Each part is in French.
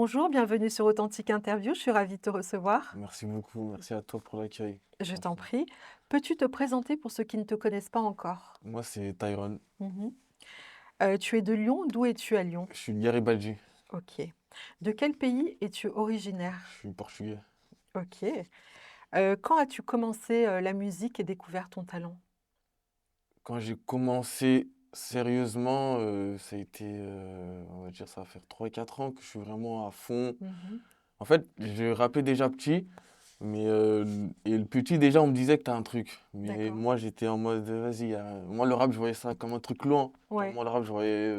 Bonjour, bienvenue sur Authentique Interview. Je suis ravie de te recevoir. Merci beaucoup, merci à toi pour l'accueil. Je t'en Franchement. prie. Peux-tu te présenter pour ceux qui ne te connaissent pas encore? Moi, c'est Tyron. Mhm. Tu es de Lyon. D'où es-tu à Lyon? Je suis Garibaldi. Ok. De quel pays es-tu Je originaire? suis portugais. Ok. Quand as-tu commencé la musique et découvert ton talent? Quand j'ai commencé sérieusement, ça a été, on va dire, ça va faire 3 4 ans que je suis vraiment à fond. Mhm. En fait, je rappais déjà petit, mais et le petit, déjà, on me disait que t'as un truc. Mais D'accord. moi, j'étais en mode, vas-y, moi, le rap, je voyais ça comme un truc loin. Genre, Ouais. moi, le rap, je voyais,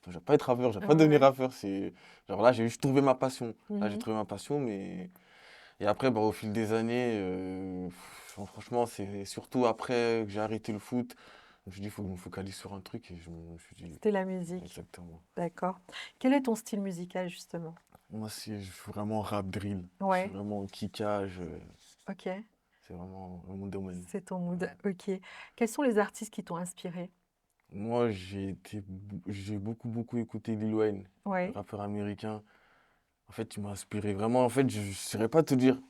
je vais pas être rappeur, je vais Ouais, pas devenir ouais. rappeur. Genre là, j'ai juste trouvé ma passion. Là, j'ai Mhm. trouvé ma passion, mais. Et après, bah, au fil des années, franchement, c'est surtout après que j'ai arrêté le foot, je me suis dit, il faut que je me focalise sur un truc et je me suis dit, C'était la musique. exactement. D'accord. Quel est ton style musical, justement? Moi, je suis vraiment rap drill, je suis Ouais. vraiment kickage, Ok. c'est vraiment mon domaine. C'est ton mood. Ouais. Ok. Quels sont les artistes qui t'ont inspiré? Moi, j'ai beaucoup écouté Lil Wayne, le Ouais. rappeur américain. En fait, il m'a inspiré vraiment. En fait, je ne saurais pas te dire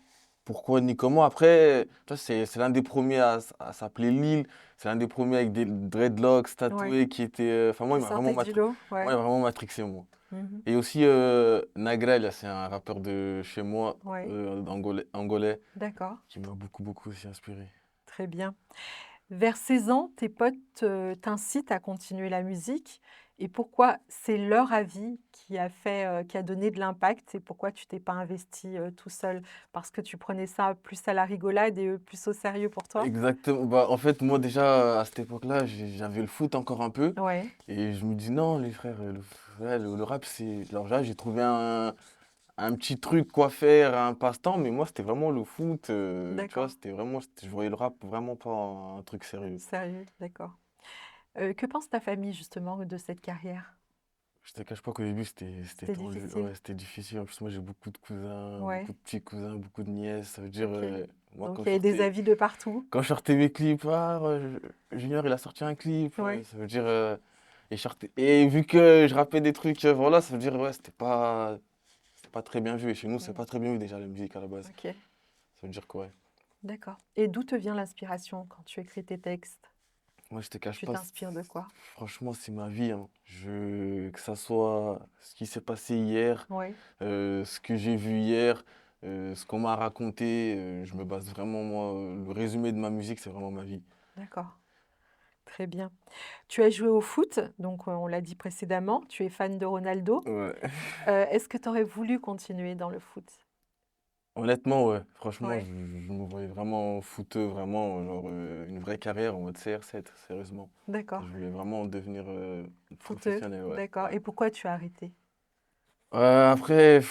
pourquoi ni comment. Après, tu vois, c'est l'un des premiers à s'appeler Lil. C'est l'un des premiers avec des dreadlocks Ouais. tatoués qui était. Enfin, Qui sortait du lot? moi, Ouais. il m'a vraiment matrixé, moi. Mhm. Et aussi, Nagrel, c'est un rappeur de chez moi, Ouais. angolais, D'accord. qui m'a beaucoup aussi inspiré. Très bien. Vers 16 ans, tes potes t'incitent à continuer la musique. Et pourquoi c'est leur avis qui a fait, qui a donné de l'impact et pourquoi tu t'es pas investi tout seul? Parce que tu prenais ça plus à la rigolade et eux plus au sérieux pour toi? Exactement. Bah, en fait, moi, déjà, à cette époque-là, j'avais le foot encore un peu. Ouais. Et je me dis, non, les frères, ouais, le rap, c'est. Alors là, j'ai trouvé un petit truc quoi faire, un passe-temps, mais moi c'était vraiment le foot, tu vois, D'accord. c'était vraiment, je voyais le rap vraiment pas un truc sérieux. Sérieux, d'accord. Que pense ta famille justement de cette carrière? Je te cache pas qu'au début c'était C'était tendu, difficile? ouais, c'était difficile. En plus, moi j'ai beaucoup de cousins, beaucoup Ouais. de petits cousins, beaucoup de nièces. Ça veut dire, Ok. moi Donc il y avait des avis de partout? quand je sortais mes clips, ah, Junior il a sorti un clip, Ouais. ça veut dire, et vu que je rappais des trucs, voilà, ça veut dire, ouais, c'était pas très bien vu. Et chez nous, c'est Mm. pas très bien vu déjà la musique à la base. Ok. Ça veut dire quoi, ouais. D'accord. Et d'où te vient l'inspiration quand tu écris tes textes? Moi, je te cache Tu pas, t'inspires de quoi? franchement, c'est ma vie, hein. Que ça soit ce qui s'est passé hier, Oui, ce que j'ai vu hier, ce qu'on m'a raconté, je me base vraiment, moi, le résumé de ma musique, c'est vraiment ma vie. d'accord. Très bien. Tu as joué au foot, donc on l'a dit précédemment, tu es fan de Ronaldo. Ouais. Est-ce que tu aurais voulu continuer dans le foot? Honnêtement, ouais. Franchement, Ouais, je me voyais vraiment footeux, vraiment, genre, une vraie carrière en mode CR7, sérieusement. Je d'accord. voulais vraiment devenir Footeux, professionnel, ouais. d'accord. Ouais. Et pourquoi tu as arrêté? Après,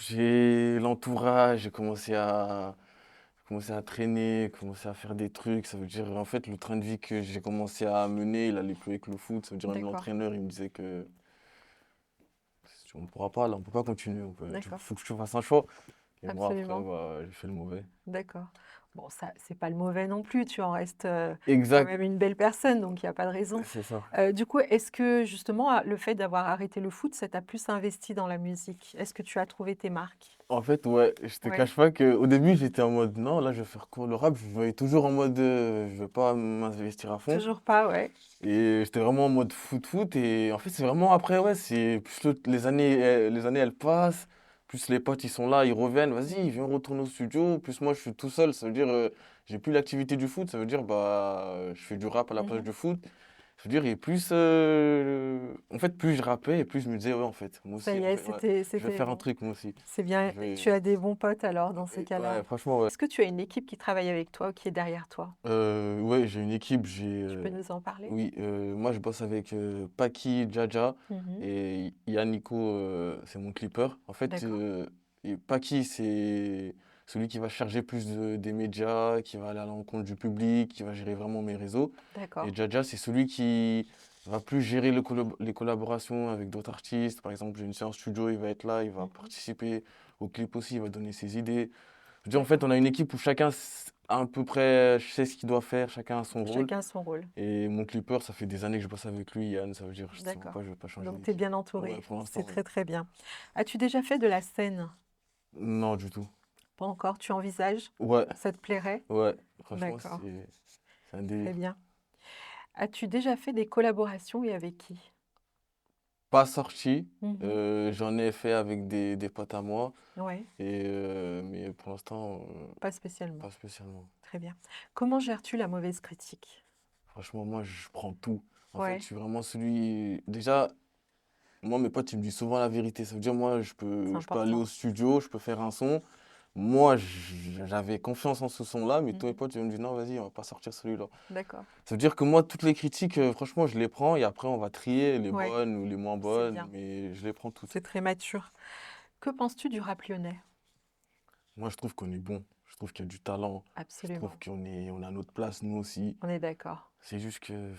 j'ai l'entourage, j'ai commencé à traîner, commencé à faire des trucs. Ça veut dire, en fait, le train de vie que j'ai commencé à mener, il allait plus avec le foot. Ça veut dire, même D'accord, l'entraîneur, il me disait que on ne pourra pas, là, on peut pas continuer. Il d'accord, faut que tu fasses un choix. Et moi, après, absolument. bah, j'ai fait le mauvais. D'accord. Bon, ça, c'est pas le mauvais non plus, tu en restes quand Exact, même une belle personne, donc il n'y a pas de raison. c'est ça. Du coup, est-ce que justement, le fait d'avoir arrêté le foot, ça t'a plus investi dans la musique? Est-ce que tu as trouvé tes marques? En fait, ouais, je te Ouais, cache pas qu'au début, j'étais en mode, non, là, je vais faire quoi? Le rap, je voyais toujours en mode, je vais pas m'investir à fond. toujours pas, ouais. Et j'étais vraiment en mode foot. Et en fait, c'est vraiment après, ouais, c'est plus les années, elles passent. Plus les potes, ils sont là, ils reviennent. Vas-y, Mhm. viens, on retourne au studio. Plus moi, je suis tout seul. Ça veut dire, j'ai plus l'activité du foot. Ça veut dire, bah, je fais du rap à la place Mhm. du foot. Ça veut dire, et plus, en fait, plus je rappais et plus je me disais, ouais, en fait, moi Ça aussi, y en est, fait, ouais, je vais c'était faire un bon. truc, moi aussi. C'est bien, Je vais, tu as des bons potes alors dans ces cas-là. ouais, franchement, ouais. Est-ce que tu as une équipe qui travaille avec toi ou qui est derrière toi? Ouais, j'ai une équipe, Tu peux nous en parler? oui, moi je bosse avec Paki, Jaja Mhm. et Yannico, c'est mon clipper. En fait, D'accord, et Paki, c'est celui qui va charger plus des médias, qui va aller à l'encontre du public, qui va gérer vraiment mes réseaux. d'accord. Et Jaja, c'est celui qui va plus gérer les collaborations avec d'autres artistes. Par exemple, j'ai une séance studio, il va être là, il va Mhm. participer au clip aussi, il va donner ses idées. Je veux dire, en fait, D'accord. on a une équipe où chacun à peu près, je sais ce qu'il doit faire, chacun a son rôle. Chacun son rôle. Et mon clipper, ça fait des années que je bosse avec lui, Yann, ça veut dire, je ne D'accord. vais pas changer Donc tu es d'équipe. bien Ouais, entouré. pour C'est l'instant, oui. très, très bien. As-tu déjà fait de la scène? Non, du tout. Pas encore. Tu envisages? Ouais, Ça te plairait? ouais, franchement, D'accord. c'est un Très délire. bien. As-tu déjà fait des collaborations et avec qui? Pas sorti, Mmh. j'en ai fait avec des potes à moi, Ouais, mais pour l'instant, pas spécialement. pas spécialement. Très bien. Comment gères-tu la mauvaise critique? Franchement, moi, je prends tout. En fait, je Ouais, suis vraiment celui. Déjà, moi, mes potes, ils me disent souvent la vérité. Ça veut dire, moi, c'est je peux aller au important. studio, je peux faire un son. Moi, j'avais confiance en ce son-là, mais tous mes Mmh. potes, ils me disent, non, vas-y, on va pas sortir celui-là. D'accord. Ça veut dire que moi, toutes les critiques, franchement, je les prends et après, on va trier les Ouais, bonnes ou les moins c'est bonnes, bien. mais je les prends toutes. C'est très mature. Que penses-tu du rap lyonnais? Moi, je trouve qu'on est bon. Je trouve qu'il y a du talent. Je trouve Absolument. on a notre place, nous aussi. On est d'accord. C'est juste que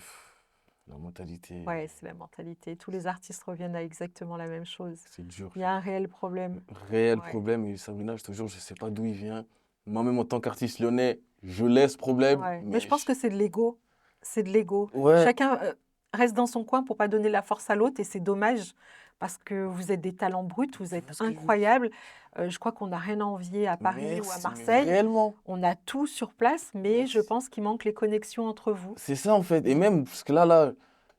la mentalité, Ouais, c'est la mentalité. Tous les artistes reviennent à exactement la même chose. c'est dur. Il y a un réel problème. Réel Ouais, problème. Et Sabrina, je te jure, je sais pas d'où il vient. Moi-même, en tant qu'artiste lyonnais, je laisse problème. ouais. Mais je pense que c'est de l'ego. C'est de l'ego. Ouais, Chacun reste dans son coin pour pas donner la force à l'autre et c'est dommage parce que vous êtes des talents bruts, vous tu êtes vois ce que je veux dire? incroyables. Je crois qu'on n'a rien à envier à Paris ou à Merci, mais Marseille. réellement. On a tout sur place, mais je Merci. pense qu'il manque les connexions entre vous. C'est ça, en fait. Et Mm. même, parce que là,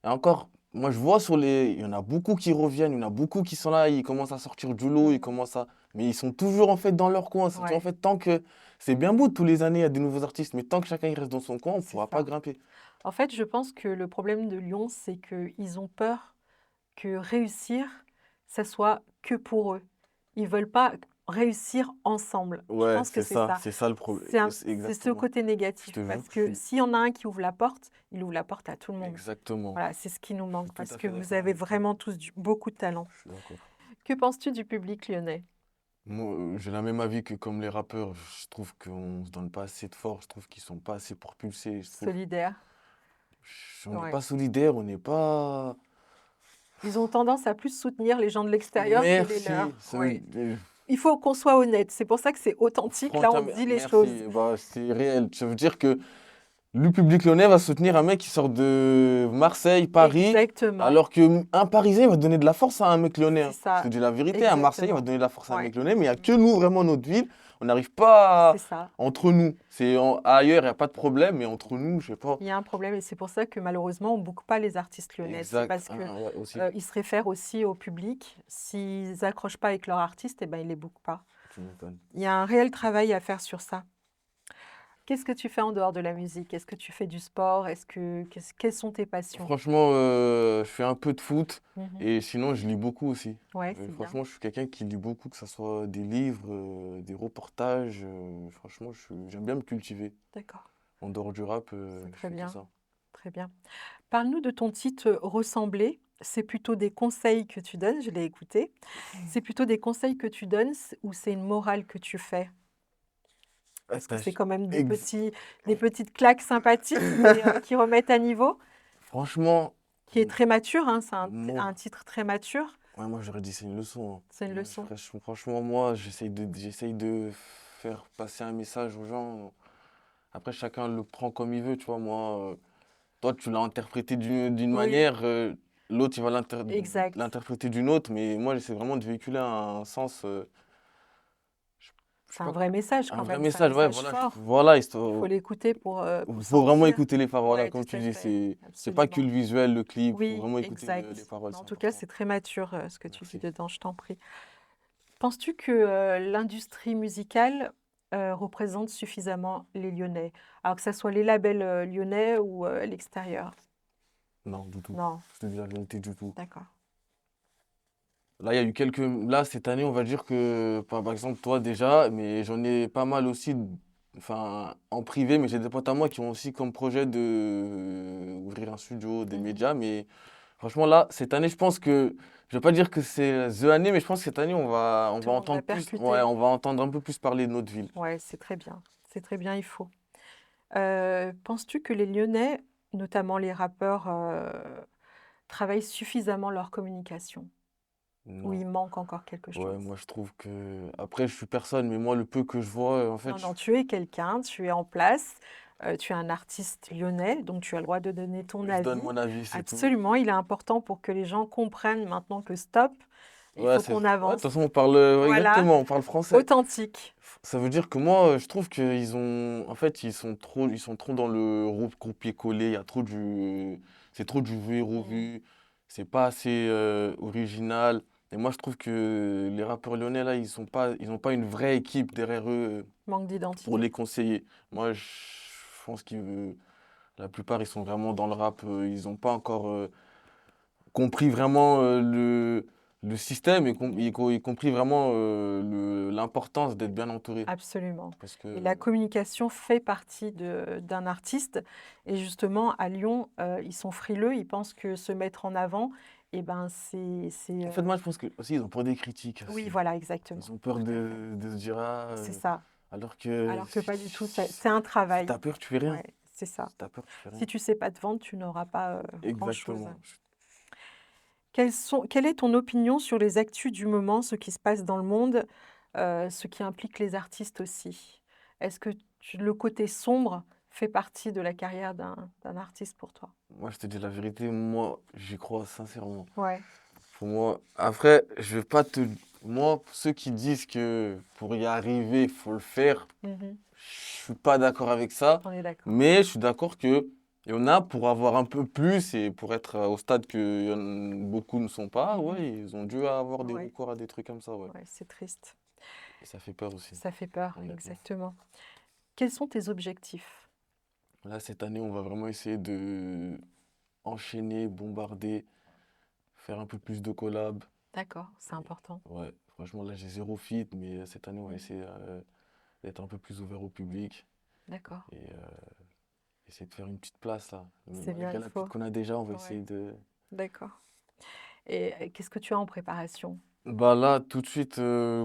et encore, moi, je vois sur les. Il y en a beaucoup qui reviennent, il y en a beaucoup qui sont là, ils commencent à sortir du lot, ils Mm. commencent à. Mais ils sont toujours, en fait, dans leur coin. En Ouais, fait, tant que. C'est bien beau, tous les années, il y a des nouveaux artistes, mais tant que chacun il reste dans son coin, on ne c'est pourra pas ça. grimper. En fait, je pense que le problème de Lyon, c'est qu'ils ont peur que réussir, ça soit que pour eux. Ils veulent pas réussir ensemble. Je Ouais, pense que c'est ça. c'est ça le problème. C'est C'est ce exactement. côté Je négatif te jure, parce que s'il y en a un qui ouvre la porte, il ouvre la porte à tout le monde. exactement. Voilà, c'est ce qui nous Je suis manque tout parce à que fait vous d'accord avez avec toi. vraiment tous beaucoup de talent. Je suis d'accord. Que penses-tu du public lyonnais? Moi, j'ai la même avis que comme les rappeurs. Je trouve qu'on se donne pas assez de force. Je trouve qu'ils sont pas assez propulsés. Je trouve Solidaire? on n'est Ouais. pas solidaires, on n'est pas. Ils ont tendance à plus soutenir les gens de l'extérieur que les Merci. leurs. Ouais. Il faut qu'on soit honnête. C'est pour ça que c'est authentique. Là, on Franchement, dit les choses. merci. Bah, c'est réel. Ça veut dire que le public lyonnais va soutenir un mec qui sort de Marseille, Paris, Exactement. alors qu'un Parisien va donner de la force à un mec lyonnais, C'est hein. Je te ça. dis la vérité, un Marseillais va Exactement. donner de la force à un Ouais. mec lyonnais, mais il n'y a Mm. que nous, vraiment, notre ville. On n'arrive pas C'est ça. entre nous. Ailleurs, il n'y a pas de problème, mais entre nous, je sais pas. Il y a un problème et c'est pour ça que malheureusement, on ne boucle pas les artistes lyonnais. C'est Exact. parce que Ouais, aussi. ils se réfèrent aussi au public. S'ils n'accrochent pas avec leur artiste, eh ben, ils ne les bookent pas. Tu m'étonnes. Il y a un réel travail à faire sur ça. Qu'est-ce que tu fais en dehors de la musique? Est-ce que tu fais du sport? Quelles sont tes passions? Franchement, je fais un peu de foot Mhm. et sinon, je lis beaucoup aussi. Ouais, c'est bien. Franchement, je suis quelqu'un qui lit beaucoup, que ce soit des livres, des reportages. Franchement, j'aime bien me cultiver. D'accord. En dehors du rap, C'est je très fais que bien. ça. Très bien. Parle-nous de ton titre Ressembler. C'est plutôt des conseils que tu donnes, je l'ai écouté. C'est plutôt des conseils que tu donnes ou c'est une morale que tu fais? Parce que c'est quand même Ex- des petites claques sympathiques, mais qui remettent à niveau, Franchement, qui est très mature, hein, c'est moi, un titre très mature. ouais, moi j'aurais dit c'est une leçon, hein. C'est une leçon. Franchement, moi, j'essaye de faire passer un message aux gens. Après, chacun le prend comme il veut, tu vois. Moi, toi, tu l'as interprété d'une Oui, manière, l'autre, il va exact. l'interpréter d'une autre, mais moi, j'essaie vraiment de véhiculer un sens, je je sais C'est un pas, vrai message un quand vrai même, c'est un message, ouais, message voilà, fort. voilà, Il faut l'écouter pour faut vraiment sentir. écouter les paroles, voilà, Ouais, comme tout tu à dis, fait, c'est pas que absolument. le visuel, le clip, faut Oui, vraiment écouter les exact. paroles, Mais en c'est tout cas, important. c'est très mature ce que tu dis Merci. dedans, je t'en prie. Penses-tu que l'industrie musicale représente suffisamment les Lyonnais? Alors que ce soit les labels lyonnais ou l'extérieur? Non, du tout. Non, Je te dis la vérité, du tout. d'accord. Là, il y a eu quelques. Là, cette année, on va dire que, par exemple, toi déjà, mais j'en ai pas mal aussi, enfin, en privé, mais j'ai des potes à moi qui ont aussi comme projet de ouvrir un studio, des Mhm. médias. Mais franchement, là, cette année, je pense que. Je vais pas dire que c'est the année, mais je pense que cette année, on Tout va le monde va entendre plus. Ouais, percuter. on va entendre un peu plus parler de notre ville. Ouais, c'est très bien. C'est très bien, il faut. Penses-tu que les Lyonnais, notamment les rappeurs, travaillent suffisamment leur communication? Ou Non. il manque encore quelque Ouais, chose? moi je trouve que après je suis personne, mais moi le peu que je vois, en fait, Non, non, tu es quelqu'un, tu es en place, tu es un artiste lyonnais, donc tu as le droit de donner ton je donne avis. mon avis, c'est tout. Absolument, il est important pour que les gens comprennent maintenant que stop, il Ouais, faut c'est qu'on ouais, de toute avance. façon on parle, ouais, Voilà, exactement, on parle français. authentique. Ça veut dire que moi, je trouve qu'ils ont en fait, ils sont trop dans le copier-coller, il y a trop du c'est trop du vu et Mmh. revu, c'est pas assez, original et moi je trouve que les rappeurs lyonnais là, ils ont pas une vraie équipe derrière eux, Manque pour d'identité. les conseiller. Moi, je pense que la plupart, ils sont vraiment dans le rap, ils ont pas encore, compris vraiment, le système et compris vraiment, l'importance d'être bien entouré. Absolument. Parce Et que la communication fait partie d'un artiste. Et justement, à Lyon, ils sont frileux, ils pensent que se mettre en avant, eh ben, en fait, moi, je pense qu'aussi, ils ont peur des critiques oui, aussi. voilà, exactement. Ils ont peur Tout à fait. de se dire: «Ah, C'est ça. alors que Alors que pas du tout, c'est un si travail. tu peur, tu fais rien. Ouais, c'est ça. Si tu peur, tu fais Si rien». tu sais pas te vendre, tu n'auras pas, grand-chose. Exactement. Quelle est ton opinion sur les actus du moment, ce qui se passe dans le monde, ce qui implique les artistes aussi? Est-ce que le côté sombre fait partie de la carrière d'un artiste pour toi? Moi, je te dis la vérité, moi, j'y crois sincèrement. Ouais. Pour moi, après, je vais pas te. Moi, ceux qui disent que pour y arriver, il faut le faire, Mmh. je suis pas d'accord avec ça. On est d'accord. Mais je suis d'accord que il y en a pour avoir un peu plus et pour être au stade que beaucoup ne sont pas, Mmh. ouais, ils ont dû avoir des Ouais, recours à des trucs comme ça, ouais. ouais, c'est triste. Et ça fait peur aussi, Ça fait peur, honnêtement. exactement. Quels sont tes objectifs? Là, cette année, on va vraiment essayer de enchaîner, bombarder, faire un peu plus de collabs. D'accord, c'est Et important. ouais, franchement, là, j'ai zéro feat, mais cette année, on va Mmh. essayer d'être un peu plus ouvert au public D'accord, et essayer de faire une petite place là. c'est bien, Malgré il la petite faut. qu'on a déjà, on va Ouais, essayer de. d'accord. Et qu'est-ce que tu as en préparation? Bah là, tout de suite,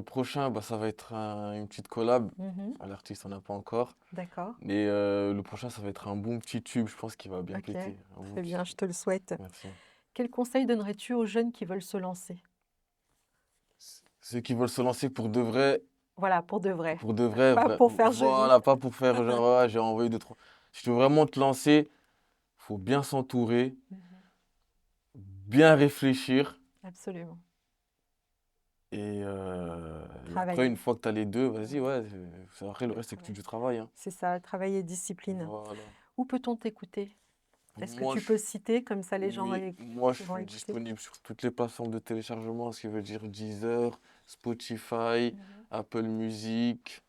prochain, bah, ça va être une petite collab. Mmh. L'artiste, on n'a pas encore. D'accord, Mais le prochain, ça va être un bon petit tube, je pense qu'il va bien OK, péter. Un bon très petit bien, je tube. te le souhaite. Merci. Quel conseil donnerais-tu aux jeunes qui veulent se lancer? Ceux qui veulent se lancer Voilà, pour de vrai, pour de vrai, pas pour faire joli. voilà, pas pour faire genre, ah, j'ai envoyé deux, trois. Si tu veux vraiment te lancer, faut bien s'entourer, Mmh. bien réfléchir. Absolument. Et après, une Travailler. fois que tu as les deux, vas-y, Mmh. ouais. Après, le Le reste, c'est que travail. du travail, hein. C'est ça, travailler discipline. Voilà. Où peut-on t'écouter? Est-ce que Moi, tu peux citer comme ça les gens oui, moi, je qui vont suis écouter? disponible sur toutes les plateformes de téléchargement, ce qui veut dire Deezer, Spotify, Mmh. Apple Music,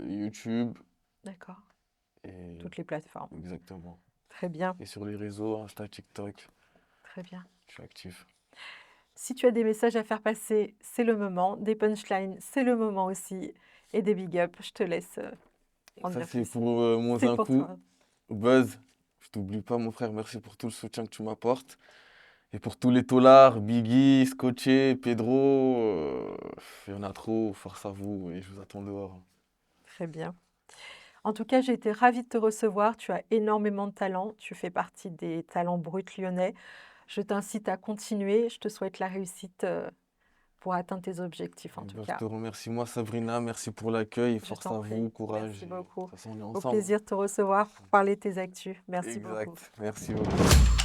YouTube, D'accord, et toutes les plateformes. exactement. Très bien, Et sur les réseaux, Insta, TikTok, très bien. je suis actif. Si tu as des messages à faire passer, c'est le moment. Des punchlines, c'est le moment aussi. Et des big up, je te laisse en Ça, dire c'est plus. pour mon C'est pour Zinkou. toi. Buzz, je t'oublie pas, mon frère, merci pour tout le soutien que tu m'apportes. Et pour tous les taulards, Biggie, Scotché, Pedro, il y en a trop, force à vous et je vous attends dehors. Très bien. En tout cas, j'ai été ravie de te recevoir. Tu as énormément de talent. Tu fais partie des talents bruts lyonnais. Je t'incite à continuer. Je te souhaite la réussite pour atteindre tes objectifs, en Eh tout ben, je cas. te remercie, moi, Sabrina, merci pour l'accueil, Je force t'en à vous, prie. courage. Merci Et de toute beaucoup. façon, on est Au ensemble, hein. plaisir de te recevoir pour parler de tes actus. Merci beaucoup. Exact, merci beaucoup.